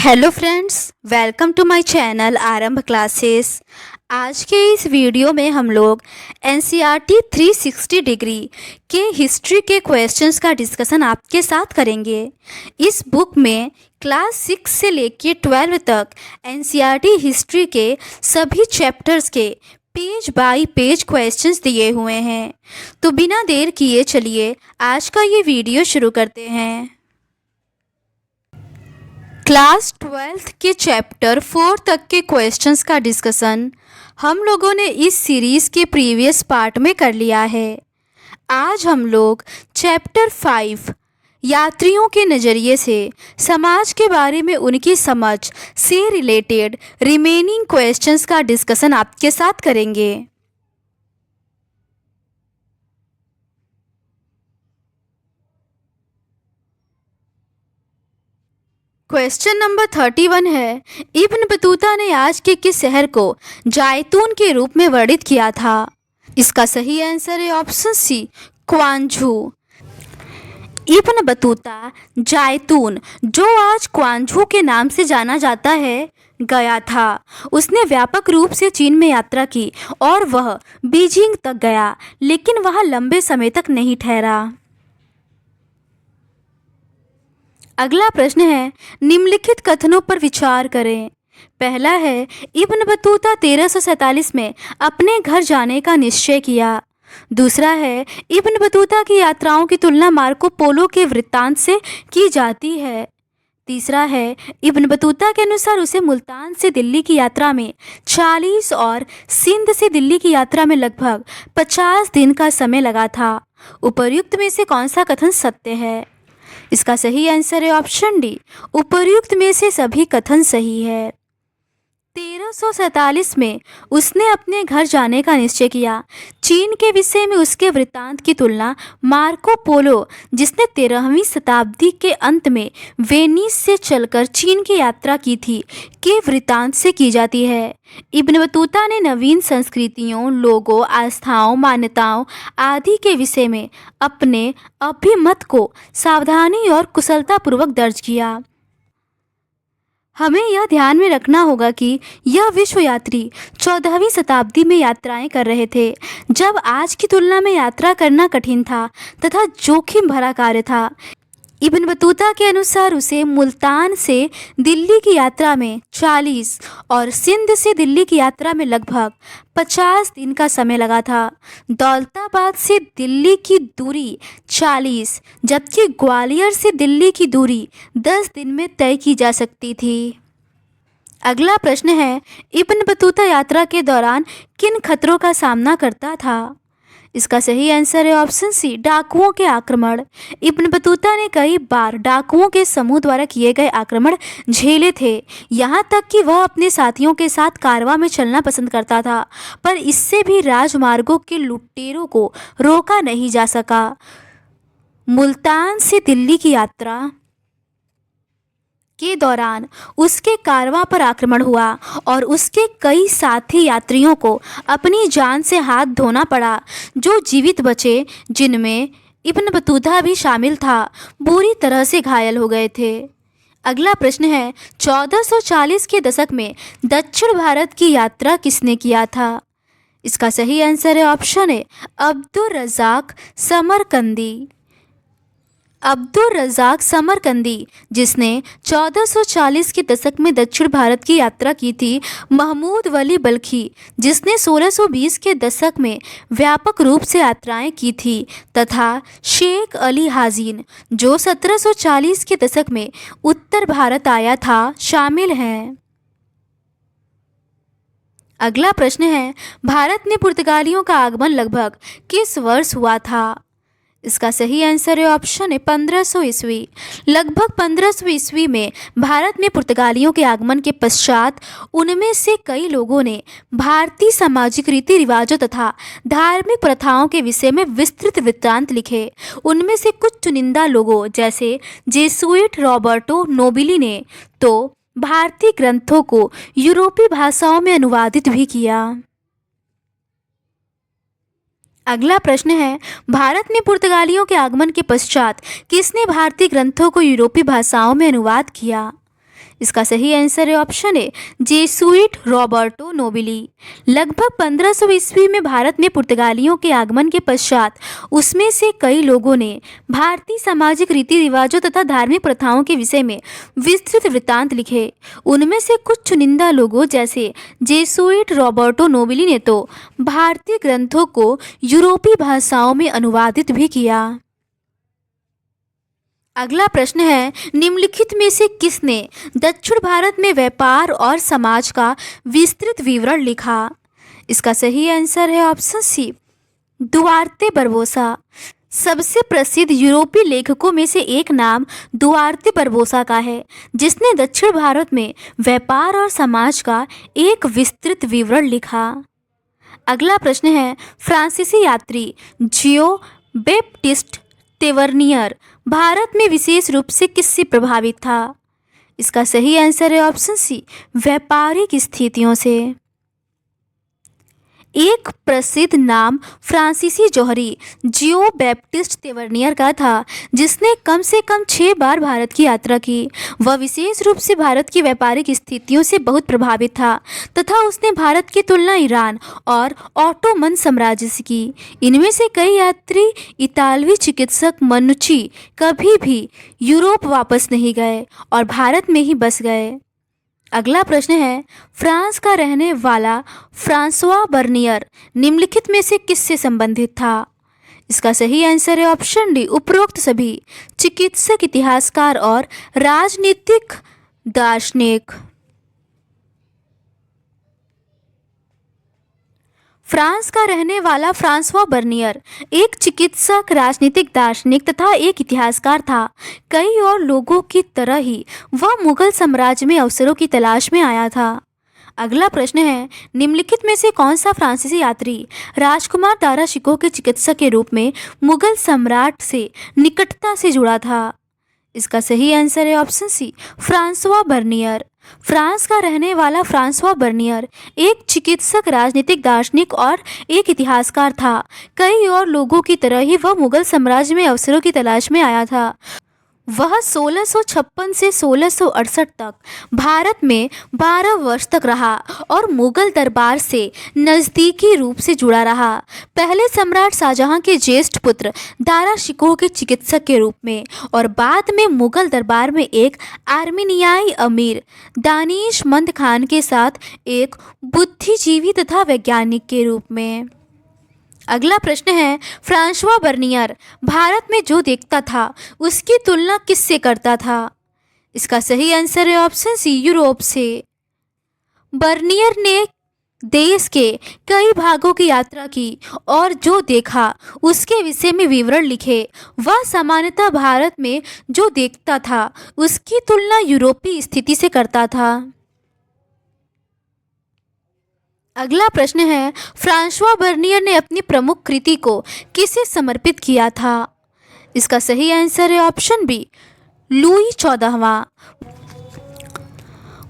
Hello friends, welcome to my channel Aarambh classes. आज के इस वीडियो में हम लोग एनसीईआरटी 360 डिग्री के हिस्ट्री के क्वेश्चंस का डिस्कशन आपके साथ करेंगे। इस बुक में क्लास 6 से लेकर 12 तक एनसीईआरटी हिस्ट्री के सभी चैप्टर्स के पेज बाय पेज क्वेश्चंस दिए हुए हैं। तो बिना देर किए चलिए आज का ये वीडियो शुरू करते हैं। क्लास 12th के चैप्टर 4 तक के क्वेश्चंस का डिस्कशन हम लोगों ने इस सीरीज़ के प्रीवियस पार्ट में कर लिया है। आज हम लोग चैप्टर 5 यात्रियों के नज़रिए से समाज के बारे में उनकी समझ से रिलेटेड रिमेनिंग क्वेश्चंस का डिस्कशन आपके साथ करेंगे। क्वेश्चन नंबर 31 है, इब्न बतूता ने आज के किस शहर को जायतून के रूप में वर्णित किया था? इसका सही आंसर है ऑप्शन सी, क्वांझू। इब्न बतूता जायतून, जो आज क्वांझू के नाम से जाना जाता है, गया था। उसने व्यापक रूप से चीन में यात्रा की और वह बीजिंग तक गया, लेकिन वह लंबे समय तक नहीं ठहरा। अगला प्रश्न है, निम्नलिखित कथनों पर विचार करें। पहला है, इब्न बतूता 1347 में अपने घर जाने का निश्चय किया। दूसरा है, इब्न बतूता की यात्राओं की तुलना मार्को पोलो के वृत्तांत से की जाती है। तीसरा है, इब्न बतूता के अनुसार उसे मुल्तान से दिल्ली की यात्रा में 40 और सिंध से दिल्ली की यात्रा में लगभग 50 दिन का समय लगा था। उपर्युक्त में से कौन सा कथन सत्य है? इसका सही आंसर है ऑप्शन डी, उपर्युक्त में से सभी कथन सही है। 1347 में उसने अपने घर जाने का निश्चय किया। चीन के विषय में उसके वृत्तांत की तुलना मार्को पोलो, जिसने 13वीं शताब्दी के अंत में वेनिस से चलकर चीन की यात्रा की थी, के वृत्तांत से की जाती है। इब्न बतूता ने नवीन संस्कृतियों, लोगों, आस्थाओं, मान्यताओं आदि के विषय में अपने अभिमत को सावधानी और कुशलतापूर्वक दर्ज किया। हमें यह ध्यान में रखना होगा कि यह विश्व यात्री 14वीं शताब्दी में यात्राएं कर रहे थे, जब आज की तुलना में यात्रा करना कठिन था तथा जोखिम भरा कार्य था। इब्न बतूता के अनुसार उसे मुल्तान से दिल्ली की यात्रा में 40 और सिंध से दिल्ली की यात्रा में लगभग 50 दिन का समय लगा था। दौलताबाद से दिल्ली की दूरी 40, जबकि ग्वालियर से दिल्ली की दूरी 10 दिन में तय की जा सकती थी। अगला प्रश्न है, इब्न बतूता यात्रा के दौरान किन खतरों का सामना करता था? इसका सही आंसर है ऑप्शन सी, डाकुओं के आक्रमण। इब्न बतूता ने कई बार डाकुओं के समूह द्वारा किए गए आक्रमण झेले थे, यहाँ तक कि वह अपने साथियों के साथ कारवां में चलना पसंद करता था, पर इससे भी राजमार्गों के लुटेरों को रोका नहीं जा सका। मुल्तान से दिल्ली की यात्रा के दौरान उसके कारवां पर आक्रमण हुआ और उसके कई साथी यात्रियों को अपनी जान से हाथ धोना पड़ा। जो जीवित बचे, जिनमें इब्न बतूता भी शामिल था, बुरी तरह से घायल हो गए थे। अगला प्रश्न है, 1440 के दशक में दक्षिण भारत की यात्रा किसने किया था? इसका सही आंसर है option A, Abdur Razzaq Samarqandi. Abdur Razzaq Samarqandi, जिसने 1440 के दशक में दक्षिण भारत की यात्रा की थी, महमूद वली बल्खी, जिसने 1620 के दशक में व्यापक रूप से यात्राएं की थी, तथा शेख अली हाजिन, जो 1740 के दशक में उत्तर भारत आया था, शामिल हैं। अगला प्रश्न है, भारत में पुर्तगालियों का आगमन लगभग किस वर्ष हुआ था? इसका सही आंसर है ऑप्शन है 1500 ईस्वी। लगभग 1500 ईस्वी में भारत में पुर्तगालियों के आगमन के पश्चात उनमें से कई लोगों ने भारतीय सामाजिक रीति रिवाजों तथा धार्मिक प्रथाओं के विषय में विस्तृत वृत्तांत लिखे। उनमें से कुछ चुनिंदा लोगों जैसे जेसुइट रॉबर्टो नोबिली ने तो भारतीय ग्रंथों को यूरोपीय भाषाओं में अनुवादित भी किया। अगला प्रश्न है, भारत में पुर्तगालियों के आगमन के पश्चात किसने भारतीय ग्रंथों को यूरोपीय भाषाओं में अनुवाद किया? इसका सही आंसर है ऑप्शन ए जेसुइट रॉबर्टो नोबिली। लगभग 1500 ईस्वी में भारत में पुर्तगालियों के आगमन के पश्चात उसमें से कई लोगों ने भारतीय सामाजिक रीति रिवाजों तथा धार्मिक प्रथाओं के विषय में विस्तृत वृत्तांत लिखे। उनमें से कुछ चुनिंदा लोगों जैसे जेसुइट रॉबर्टो नोबिली ने तो भारतीय ग्रंथों को यूरोपीय भाषाओं में अनुवादित भी किया। अगला प्रश्न है, निम्नलिखित में से किसने दक्षिण भारत में व्यापार और समाज का विस्तृत विवरण लिखा? इसका सही आंसर है ऑप्शन सी दुआर्ते बरबोसा। सबसे प्रसिद्ध यूरोपीय लेखकों में से एक नाम दुआर्ते बरबोसा का है, जिसने दक्षिण भारत में व्यापार और समाज का एक विस्तृत विवरण लिखा। अगला प्रश्न है, फ्रांसीसी यात्री जियो बैप्टिस्ट तेवर्नियर भारत में विशेष रूप से किससे प्रभावित था? इसका सही आंसर है ऑप्शन सी व्यापारिक स्थितियों से। एक प्रसिद्ध नाम फ्रांसीसी जौहरी जियो बैप्टिस्ट तेवर्नियर का था, जिसने कम से कम 6 बार भारत की यात्रा की। वह विशेष रूप से भारत की व्यापारिक स्थितियों से बहुत प्रभावित था तथा उसने भारत की तुलना ईरान और ऑटोमन साम्राज्य से की। इनमें से कई यात्री इतालवी चिकित्सक मनुची कभी भी यूरोप वापस नहीं गए और भारत में ही बस गए। अगला प्रश्न है, फ्रांस का रहने वाला फ्रांसवा बर्नियर निम्नलिखित में से किससे संबंधित था? इसका सही आंसर है ऑप्शन डी उपरोक्त सभी चिकित्सक, इतिहासकार और राजनीतिक दार्शनिक। फ्रांस का रहने वाला फ्रांसवा बर्नियर एक चिकित्सक, राजनीतिक दार्शनिक तथा एक इतिहासकार था। कई और लोगों की तरह ही वह मुगल साम्राज्य में अवसरों की तलाश में आया था। अगला प्रश्न है, निम्नलिखित में से कौन सा फ्रांसीसी यात्री राजकुमार दारा शिकोह के चिकित्सक के रूप में मुगल सम्राट से निकटता से जुड़ा था? इसका सही आंसर है option C Francois Bernier. France का रहने वाला फ्रांसवा बर्नियर एक चिकित्सक, राजनीतिक दार्शनिक और एक इतिहासकार था। कई और लोगों की तरह ही वह मुगल साम्राज्य में अवसरों की तलाश में आया था। वह 1656 से 1668 तक भारत में 12 वर्ष तक रहा और मुगल दरबार से नज़दीकी रूप से जुड़ा रहा। पहले सम्राट शाहजहां के ज्येष्ठ पुत्र दारा शिकोह के चिकित्सक के रूप में और बाद में मुगल दरबार में एक आर्मीनियाई अमीर दानिशमंद खान के साथ एक बुद्धिजीवी तथा वैज्ञानिक के रूप में। अगला प्रश्न है, फ्रांसवा बर्नियर भारत में जो देखता था उसकी तुलना किससे करता था? इसका सही आंसर है ऑप्शन सी यूरोप से। बर्नियर ने देश के कई भागों की यात्रा की और जो देखा उसके विषय में विवरण लिखे। वह सामान्यतः भारत में जो देखता था उसकी तुलना यूरोपीय स्थिति से करता था। अगला प्रश्न है, फ्रांसवा बर्नियर ने अपनी प्रमुख कृति को किसे समर्पित किया था? इसका सही आंसर है ऑप्शन बी लुई 14वां।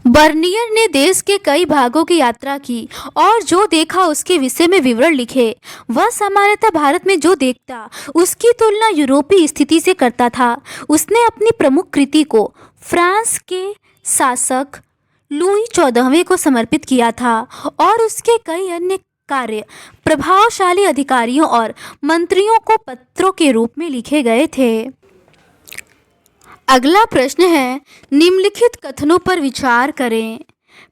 बर्नियर ने देश के कई भागों की यात्रा की और जो देखा उसके विषय में विवरण लिखे। वह सामान्यतः भारत में जो देखता उसकी तुलना यूरोपीय स्थिति से करता था। उसने अपनी प्रमुख कृति को फ्रांस के शासक लुई 14वें को समर्पित किया था और उसके कई अन्य कार्य प्रभावशाली अधिकारियों और मंत्रियों को पत्रों के रूप में लिखे गए थे। अगला प्रश्न है, निम्नलिखित कथनों पर विचार करें।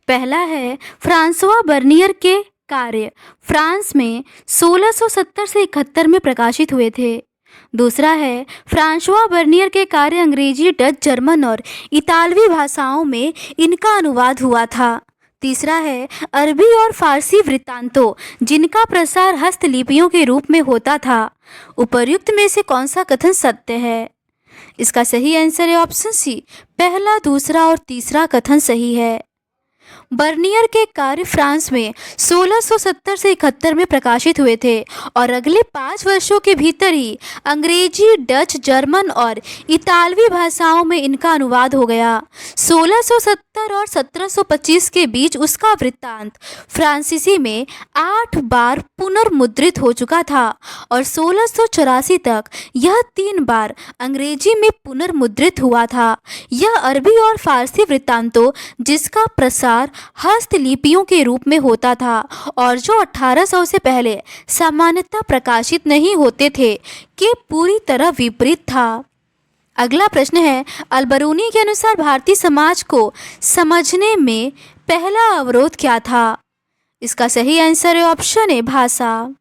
पहला है, फ्रांसवा बर्नियर के कार्य फ्रांस में 1670 से 71 में प्रकाशित हुए थे। दूसरा है, फ्रांसवा बर्नियर के कार्य अंग्रेजी, डच, जर्मन और इतालवी भाषाओं में इनका अनुवाद हुआ था। तीसरा है, अरबी और फारसी वृत्तांतों जिनका प्रसार हस्तलिपियों के रूप में होता था। उपर्युक्त में से कौन सा कथन सत्य है? इसका सही आंसर है ऑप्शन सी पहला, दूसरा और तीसरा कथन सही है। बर्नियर के कार्य फ्रांस में 1670 से 71 में प्रकाशित हुए थे और अगले 5 वर्षों के भीतर ही अंग्रेजी, डच, जर्मन और इतालवी भाषाओं में इनका अनुवाद हो गया। 1670 और 1725 के बीच उसका वृत्तांत फ्रांसीसी में 8 बार पुनर्मुद्रित हो चुका था और 1684 तक यह 3 बार अंग्रेजी में पुनर्मुद्रित हुआ था। यह अरबी और फारसी वृत्तांतों जिसका प्रसार हस्तलिपियों के रूप में होता था और जो 1800 से पहले सामान्यतः प्रकाशित नहीं होते थे के पूरी तरह विपरीत था। अगला प्रश्न है, अलबरूनी के अनुसार भारतीय समाज को समझने में पहला अवरोध क्या था? इसका सही आंसर है ऑप्शन ए, भाषा।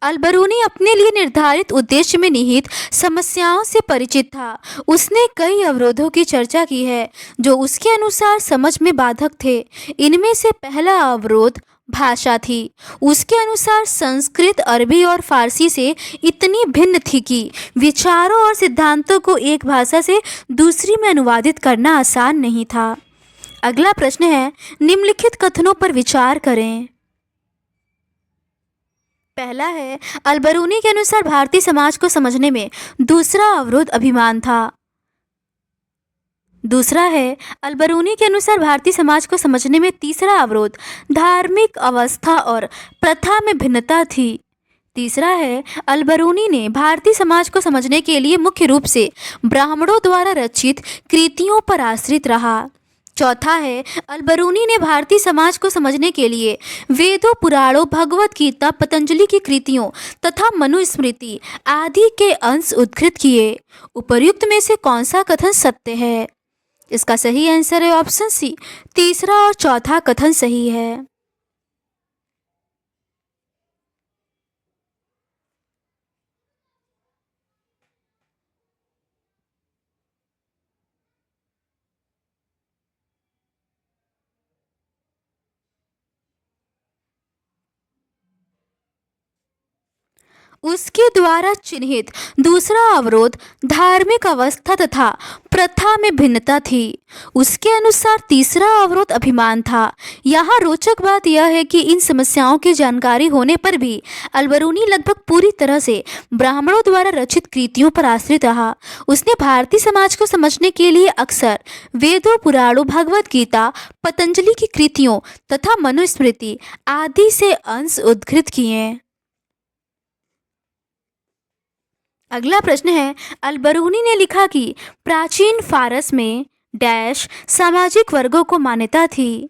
अलबरूनी अपने लिए निर्धारित उद्देश्य में निहित समस्याओं से परिचित था। उसने कई अवरोधों की चर्चा की है जो उसके अनुसार समझ में बाधक थे। इनमें से पहला अवरोध भाषा थी। उसके अनुसार संस्कृत, अरबी और फारसी से इतनी भिन्न थी कि विचारों और सिद्धांतों को एक भाषा से दूसरी में अनुवादित करना आसान नहीं था। अगला प्रश्न है, निम्नलिखित कथनों पर विचार करें। पहला है, अलबरूनी के अनुसार भारतीय समाज को समझने में दूसरा अवरोध अभिमान था। दूसरा है, अलबरूनी के अनुसार भारतीय समाज को समझने में तीसरा अवरोध धार्मिक अवस्था और प्रथा में भिन्नता थी। तीसरा है, अलबरूनी ने भारतीय समाज को समझने के लिए मुख्य रूप से ब्राह्मणों द्वारा रचित कृतियों पर आश्रित रहा। चौथा है, अलबरूनी ने भारतीय समाज को समझने के लिए वेदों, पुराणों, भगवत गीता, पतंजलि की कृतियों तथा मनुस्मृति आदि के अंश उद्धृत किए। उपर्युक्त में से कौन सा कथन सत्य है? इसका सही आंसर है ऑप्शन सी, तीसरा और चौथा कथन सही है। उसके द्वारा चिन्हित दूसरा अवरोध धार्मिक अवस्था तथा प्रथा में भिन्नता थी। उसके अनुसार तीसरा अवरोध अभिमान था। यहाँ रोचक बात यह है कि इन समस्याओं की जानकारी होने पर भी अलबरूनी लगभग पूरी तरह से ब्राह्मणों द्वारा रचित कृतियों पर आश्रित रहा। उसने भारतीय समाज को समझने के लिए अक्सर वेदों, पुराणों, भगवत गीता, पतंजलि की कृतियों तथा मनुस्मृति आदि से अंश उद्धृत किए। अगला प्रश्न है, अलबरूनी ने लिखा कि प्राचीन फारस में डैश सामाजिक वर्गों को मान्यता थी।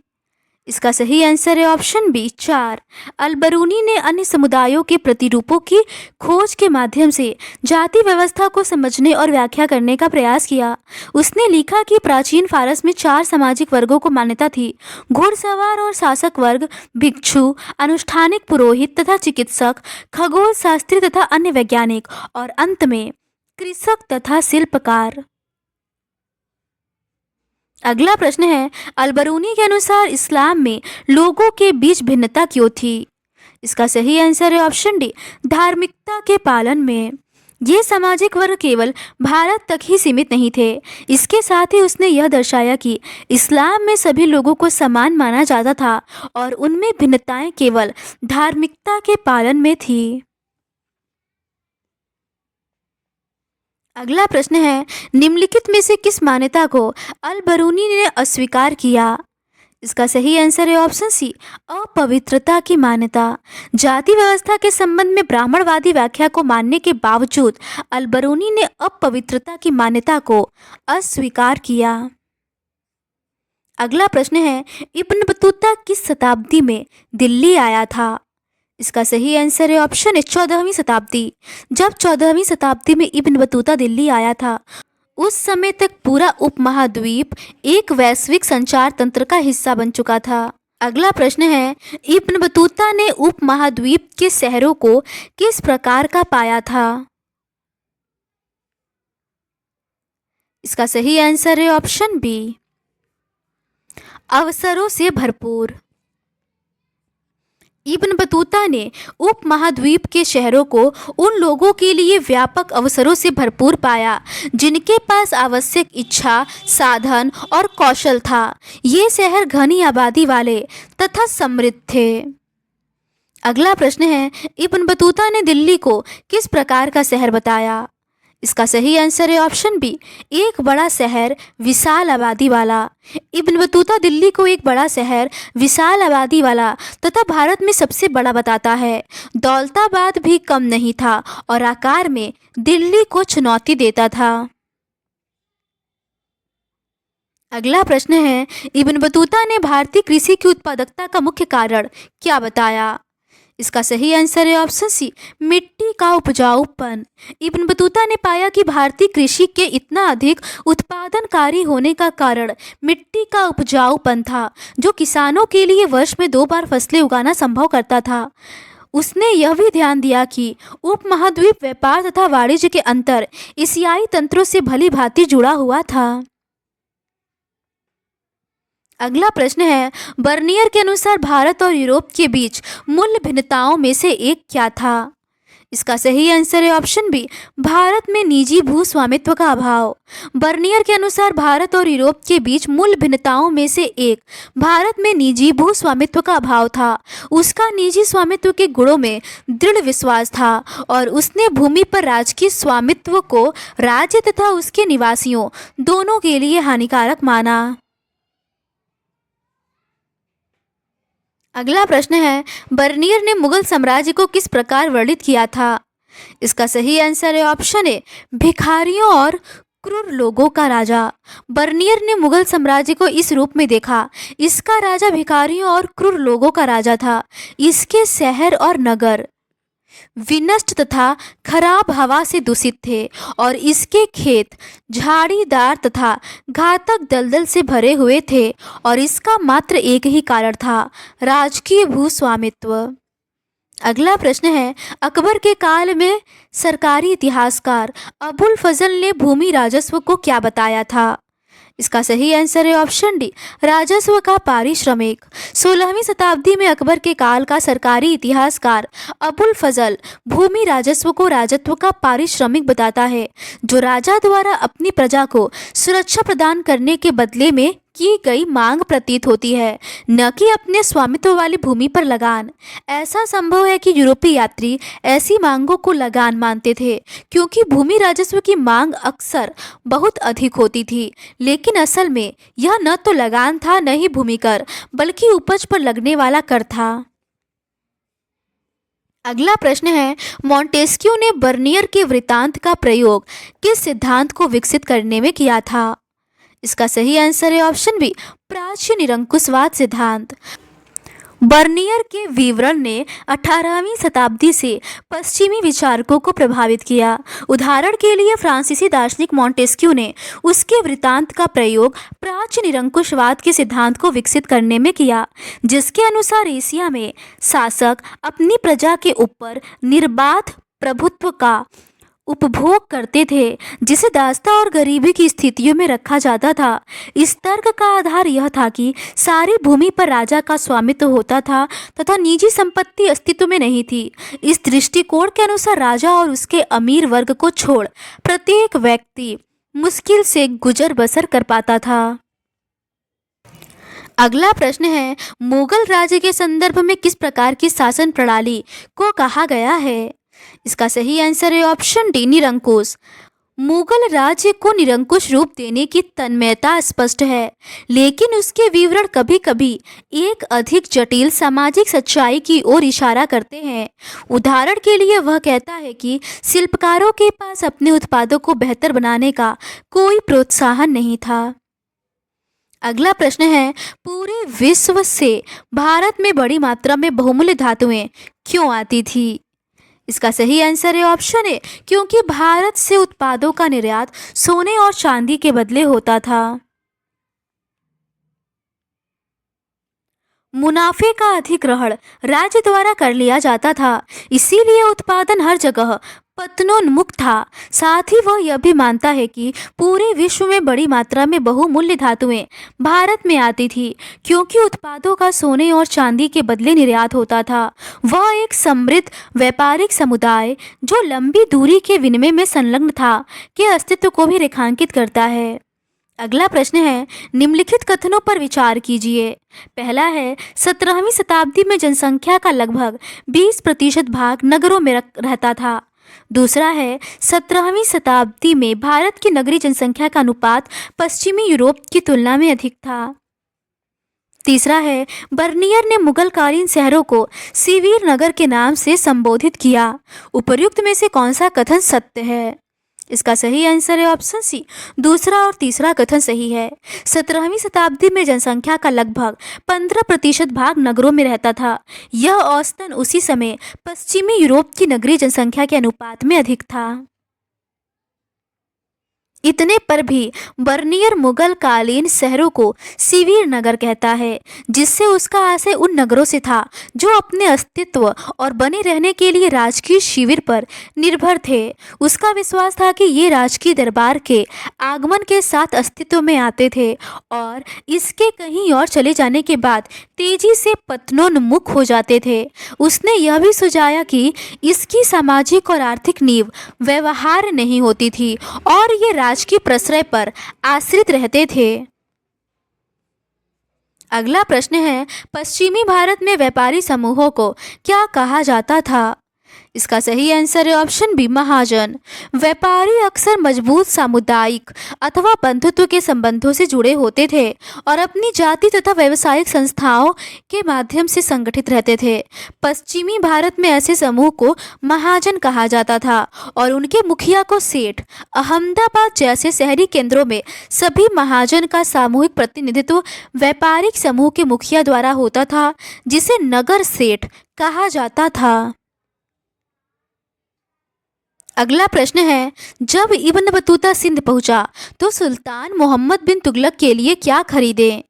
इसका सही आंसर है ऑप्शन बी, 4। अलबरूनी ने अन्य समुदायों के प्रतिरूपों की खोज के माध्यम से जाति व्यवस्था को समझने और व्याख्या करने का प्रयास किया। उसने लिखा कि प्राचीन फारस में 4 सामाजिक वर्गों को मान्यता थी: घुड़सवार और शासक वर्ग, भिक्षु, अनुष्ठानिक पुरोहित तथा चिकित्सक, खगोल शास्त्री तथा अन्य वैज्ञानिक और अंत में कृषक तथा शिल्पकार। अगला प्रश्न है, अलबरूनी के अनुसार इस्लाम में लोगों के बीच भिन्नता क्यों थी? इसका सही आंसर है ऑप्शन डी, धार्मिकता के पालन में। ये सामाजिक वर्ग केवल भारत तक ही सीमित नहीं थे। इसके साथ ही उसने यह दर्शाया कि इस्लाम में सभी लोगों को समान माना जाता था और उनमें भिन्नताएं केवल धार्मिकता के पालन में थी। अगला प्रश्न है, निम्नलिखित में से किस मान्यता को अलबरूनी ने अस्वीकार किया? इसका सही आंसर है ऑप्शन सी, अपवित्रता की मान्यता। जाति व्यवस्था के संबंध में ब्राह्मणवादी व्याख्या को मानने के बावजूद अलबरूनी ने अपवित्रता की मान्यता को अस्वीकार किया। अगला प्रश्न है, इब्न बतूता किस शताब्दी में दिल्ली आया था? इसका सही आंसर है ऑप्शन है 14वीं शताब्दी। जब 14वीं शताब्दी में इब्न बतूता दिल्ली आया था, उस समय तक पूरा उपमहाद्वीप एक वैश्विक संचार तंत्र का हिस्सा बन चुका था। अगला प्रश्न है, इब्न बतूता ने उपमहाद्वीप के शहरों को किस प्रकार का पाया था? इसका सही आंसर है ऑप्शन बी, अवसरों से भरपूर। इब्न बतूता ने उपमहाद्वीप के शहरों को उन लोगों के लिए व्यापक अवसरों से भरपूर पाया जिनके पास आवश्यक इच्छा, साधन और कौशल था। ये शहर घनी आबादी वाले तथा समृद्ध थे। अगला प्रश्न है, इब्न बतूता ने दिल्ली को किस प्रकार का शहर बताया? इसका सही आंसर है ऑप्शन बी, एक बड़ा शहर विशाल आबादी वाला। इब्न बतूता दिल्ली को एक बड़ा शहर विशाल आबादी वाला तथा भारत में सबसे बड़ा बताता है। दौलताबाद भी कम नहीं था और आकार में दिल्ली को चुनौती देता था। अगला प्रश्न है, इब्न बतूता ने भारतीय कृषि की उत्पादकता का मुख्य कारण क्या बताया? इसका सही आंसर है ऑप्शन सी, मिट्टी का उपजाऊपन। इब्न बतूता ने पाया कि भारतीय कृषि के इतना अधिक उत्पादनकारी होने का कारण मिट्टी का उपजाऊपन था, जो किसानों के लिए वर्ष में 2 बार फसलें उगाना संभव करता था। उसने यह भी ध्यान दिया कि उपमहाद्वीप व्यापार तथा वाणिज्य के अंतर एशियाई तंत्रों से भली भांति जुड़ा हुआ था। अगला प्रश्न है, बर्नियर के अनुसार भारत और यूरोप के बीच मूल्य भिन्नताओं में से एक क्या था? इसका सही आंसर है ऑप्शन बी, भारत में निजी भू स्वामित्व का अभाव। बर्नियर के अनुसार भारत और यूरोप के बीच मूल भिन्नताओं में से एक भारत में निजी भू स्वामित्व का अभाव था। उसका निजी स्वामित्व के गुणों में दृढ़ विश्वास था और उसने भूमि पर राजकीय स्वामित्व को राज्य तथा उसके निवासियों दोनों के लिए हानिकारक माना। अगला प्रश्न है, बर्नियर ने मुगल साम्राज्य को किस प्रकार वर्णित किया था? इसका सही आंसर है ऑप्शन ए, भिखारियों और क्रूर लोगों का राजा। बर्नियर ने मुगल साम्राज्य को इस रूप में देखा, इसका राजा भिखारियों और क्रूर लोगों का राजा था। इसके शहर और नगर विनष्ट तथा खराब हवा से दूषित थे और इसके खेत झाड़ीदार तथा घातक दलदल से भरे हुए थे और इसका मात्र एक ही कारण था, राजकीय भूस्वामित्व। अगला प्रश्न है, अकबर के काल में सरकारी इतिहासकार अबुल फजल ने भूमि राजस्व को क्या बताया था? इसका सही आंसर है ऑप्शन डी, राजस्व का पारिश्रमिक। 16वीं शताब्दी में अकबर के काल का सरकारी इतिहासकार अबुल फजल भूमि राजस्व को राजत्व का पारिश्रमिक बताता है, जो राजा द्वारा अपनी प्रजा को सुरक्षा प्रदान करने के बदले में की गई मांग प्रतीत होती है, न कि अपने स्वामित्व वाली भूमि पर लगान। ऐसा संभव है कि यूरोपीय यात्री ऐसी मांगों को लगान मानते थे, क्योंकि भूमि राजस्व की मांग अक्सर बहुत अधिक होती थी, लेकिन असल में यह न तो लगान था न ही भूमि कर, बल्कि उपज पर लगने वाला कर था। अगला प्रश्न है, मॉन्टेस्क्यू ने बर्नियर के वृत्तांत का प्रयोग किस सिद्धांत को विकसित करने में किया था? इसका सही आंसर है ऑप्शन बी, प्राच्य निरंकुशवाद सिद्धांत। बर्नियर के विवरण ने 18वीं शताब्दी से पश्चिमी विचारकों को प्रभावित किया। उदाहरण के लिए फ्रांसीसी दार्शनिक मॉन्टेस्क्यू ने उसके वृत्तांत का प्रयोग प्राच्य निरंकुशवाद के सिद्धांत को विकसित करने में किया, जिसके अनुसार एशिया में शासक अपनी प्रजा के ऊपर निर्बाध प्रभुत्व का उपभोग करते थे, जिसे दासता और गरीबी की स्थितियों में रखा जाता था। इस तर्क का आधार यह था कि सारी भूमि पर राजा का स्वामित्व होता था तथा निजी संपत्ति अस्तित्व में नहीं थी। इस दृष्टिकोण के अनुसार राजा और उसके अमीर वर्ग को छोड़ प्रत्येक व्यक्ति मुश्किल से गुजर बसर कर पाता था। अगला प्रश्न है, मुगल राज्य के संदर्भ में किस प्रकार की शासन प्रणाली को कहा गया है? इसका सही आंसर है ऑप्शन डी, निरंकुश। मुगल राज्य को निरंकुश रूप देने की तन्मयता स्पष्ट है, लेकिन उसके विवरण कभी कभी एक अधिक जटिल सामाजिक सच्चाई की ओर इशारा करते हैं। उदाहरण के लिए वह कहता है कि शिल्पकारों के पास अपने उत्पादों को बेहतर बनाने का कोई प्रोत्साहन नहीं था। अगला प्रश्न है, पूरे विश्व से भारत में बड़ी मात्रा में बहुमूल्य धातुएं क्यों आती थी? इसका सही आंसर है ऑप्शन ए, क्योंकि भारत से उत्पादों का निर्यात सोने और चांदी के बदले होता था। मुनाफे का अधिग्रहण राज्य द्वारा कर लिया जाता था, इसीलिए उत्पादन हर जगह पतनोन्मुख था। साथ ही वह यह भी मानता है कि पूरे विश्व में बड़ी मात्रा में बहुमूल्य धातुएं भारत में आती थी, क्योंकि उत्पादों का सोने और चांदी के बदले निर्यात होता था। वह एक समृद्ध व्यापारिक समुदाय जो लंबी दूरी के विनिमय में संलग्न था के अस्तित्व को भी रेखांकित करता है। अगला प्रश्न है, निम्नलिखित कथनों पर विचार कीजिए। पहला है, 17वीं शताब्दी में जनसंख्या का लगभग 20% भाग नगरों में रहता था। दूसरा है, 17वीं शताब्दी में भारत की नगरीय जनसंख्या का अनुपात पश्चिमी यूरोप की तुलना में अधिक था। तीसरा है, बर्नियर ने मुगलकालीन शहरों को सीवीर नगर के नाम से संबोधित किया। उपर्युक्त में से कौन सा कथन सत्य है? इसका सही आंसर है ऑप्शन सी, दूसरा और तीसरा कथन सही है। 17वीं शताब्दी में जनसंख्या का लगभग 15% भाग नगरों में रहता था। यह औसतन उसी समय पश्चिमी यूरोप की नगरीय जनसंख्या के अनुपात में अधिक था। इतने पर भी बर्नियर मुगल कालीन शहरों को सीवीर नगर कहता है, जिससे उसका आशय उन नगरों से था जो अपने अस्तित्व और बने रहने के लिए राजकीय शिविर पर निर्भर थे। उसका विश्वास था कि ये राजकीय दरबार के आगमन के साथ अस्तित्व में आते थे और इसके कहीं और चले जाने के बाद तेजी से पतनोन्मुख हो जाते थे। उसने यह भी सुझाया कि इसकी सामाजिक और आर्थिक नींव व्यवहार नहीं होती थी और ये राजकीय प्रश्रय पर आश्रित रहते थे। अगला प्रश्न है, पश्चिमी भारत में व्यापारी समूहों को क्या कहा जाता था? इसका सही आंसर है ऑप्शन बी, महाजन। व्यापारी अक्सर मजबूत सामुदायिक अथवा बंधुत्व के संबंधों से जुड़े होते थे और अपनी जाति तथा व्यावसायिक संस्थाओं के माध्यम से संगठित रहते थे। पश्चिमी भारत में ऐसे समूह को महाजन कहा जाता था और उनके मुखिया को सेठ। अहमदाबाद जैसे शहरी केंद्रों में सभी महाजन का सामूहिक प्रतिनिधित्व व्यापारिक समूह के मुखिया द्वारा होता था, जिसे नगर सेठ कहा जाता था। अगला प्रश्न है, जब इब्न बतूता सिंध पहुंचा तो सुल्तान मोहम्मद बिन तुगलक के लिए क्या खरीदे?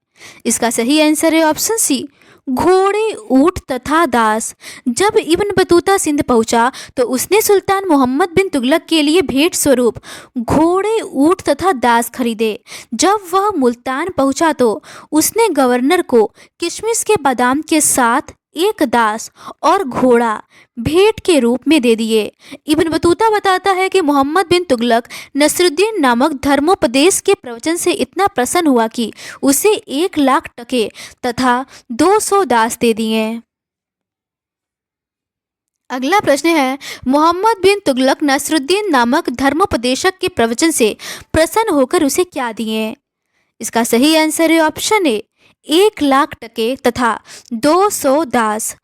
इसका सही आंसर है ऑप्शन सी, घोड़े, ऊंट तथा दास। जब इब्न बतूता सिंध पहुंचा तो उसने सुल्तान मोहम्मद बिन तुगलक के लिए भेंट स्वरूप घोड़े, ऊंट तथा दास खरीदे। जब वह मुल्तान पहुंचा तो उसने गवर्नर को किशमिश के बादाम के साथ एक दास और घोड़ा भेंट के रूप में दे दिए। इब्न बतूता बताता है कि मोहम्मद बिन तुगलक नसरुद्दीन नामक धर्मोपदेश के प्रवचन से इतना प्रसन्न हुआ कि उसे 1 लाख टके तथा 200 दास दे दिए। अगला प्रश्न है, मोहम्मद बिन तुगलक नसरुद्दीन नामक धर्मोपदेशक के प्रवचन से प्रसन्न होकर उसे क्या दिए? इसका सही आंसर है ऑप्शन ए, 1 लाख टके तथा 200 दास।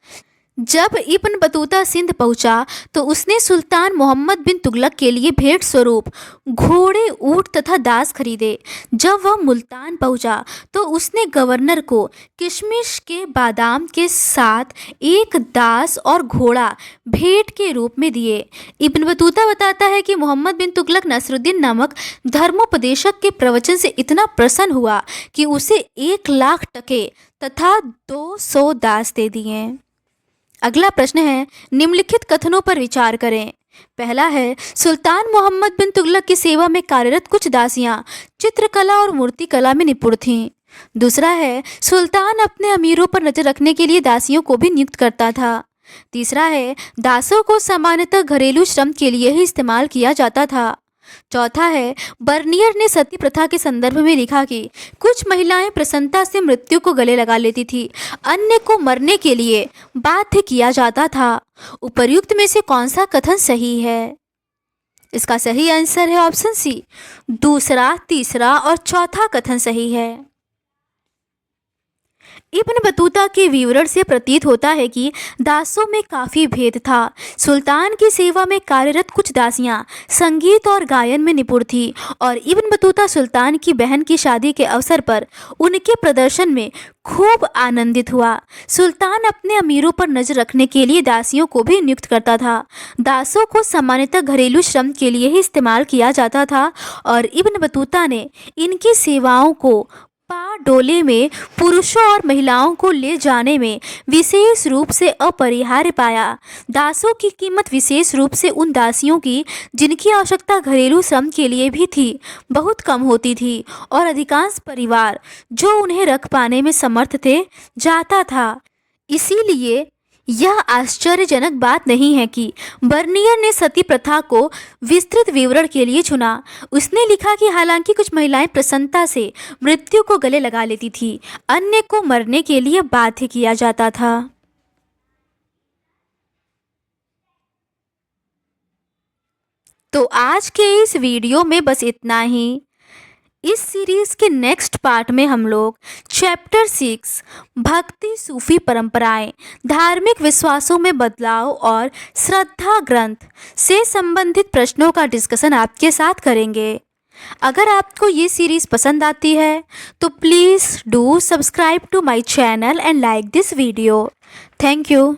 जब इब्न बतूता सिंध पहुंचा तो उसने सुल्तान मोहम्मद बिन तुगलक के लिए भेंट स्वरूप घोड़े, ऊंट तथा दास खरीदे। जब वह मुल्तान पहुंचा तो उसने गवर्नर को किशमिश के बादाम के साथ एक दास और घोड़ा भेंट के रूप में दिए। इब्न बतूता बताता है कि मोहम्मद बिन तुगलक नसरुद्दीन नामक धर्मोपदेशक के प्रवचन से इतना प्रसन्न हुआ कि उसे 1 लाख टके तथा 200 दास दे दिए। अगला प्रश्न है, निम्नलिखित कथनों पर विचार करें। पहला है, सुल्तान मोहम्मद बिन तुगलक की सेवा में कार्यरत कुछ दासियां चित्रकला और मूर्तिकला में निपुण थीं। दूसरा है, सुल्तान अपने अमीरों पर नजर रखने के लिए दासियों को भी नियुक्त करता था। तीसरा है, दासों को सामान्यतः घरेलू श्रम के लिए ही इस्तेमाल किया जाता था। चौथा है, बर्नियर ने सती प्रथा के संदर्भ में लिखा कि कुछ महिलाएं प्रसन्नता से मृत्यु को गले लगा लेती थी, अन्य को मरने के लिए बाध्य किया जाता था। उपर्युक्त में से कौन सा कथन सही है? इसका सही आंसर है ऑप्शन सी, दूसरा, तीसरा और चौथा कथन सही है। इब्न बतूता के विवरण से प्रतीत होता है कि दासों में काफ़ी भेद था। सुल्तान की सेवा में कार्यरत कुछ दासियां संगीत और गायन में निपुण थीं और इब्न बतूता सुल्तान की बहन की शादी के अवसर पर उनके प्रदर्शन में खूब आनंदित हुआ। सुल्तान अपने अमीरों पर नजर रखने के लिए दासियों को भी नियुक्त करता था। दासों को सामान्यतः घरेलू श्रम के लिए ही इस्तेमाल किया जाता था और इब्न बतूता ने इनकी सेवाओं को पाठ डोले में पुरुषों और महिलाओं को ले जाने में विशेष रूप से अपरिहार्य पाया। दासों की कीमत विशेष रूप से उन दासियों की जिनकी आवश्यकता घरेलू श्रम के लिए भी थी बहुत कम होती थी, और अधिकांश परिवार जो उन्हें रख पाने में समर्थ थे जाता था। इसीलिए यह आश्चर्यजनक बात नहीं है कि बर्नियर ने सती प्रथा को विस्तृत विवरण के लिए चुना। उसने लिखा कि हालांकि कुछ महिलाएं प्रसन्नता से मृत्यु को गले लगा लेती थी, अन्य को मरने के लिए बाध्य किया जाता था। तो आज के इस वीडियो में बस इतना ही। इस सीरीज के नेक्स्ट पार्ट में हम लोग चैप्टर 6 भक्ति सूफी परंपराएं, धार्मिक विश्वासों में बदलाव और श्रद्धा ग्रंथ से संबंधित प्रश्नों का डिस्कशन आपके साथ करेंगे। अगर आपको ये सीरीज पसंद आती है तो please do subscribe to my channel and like this video. Thank you.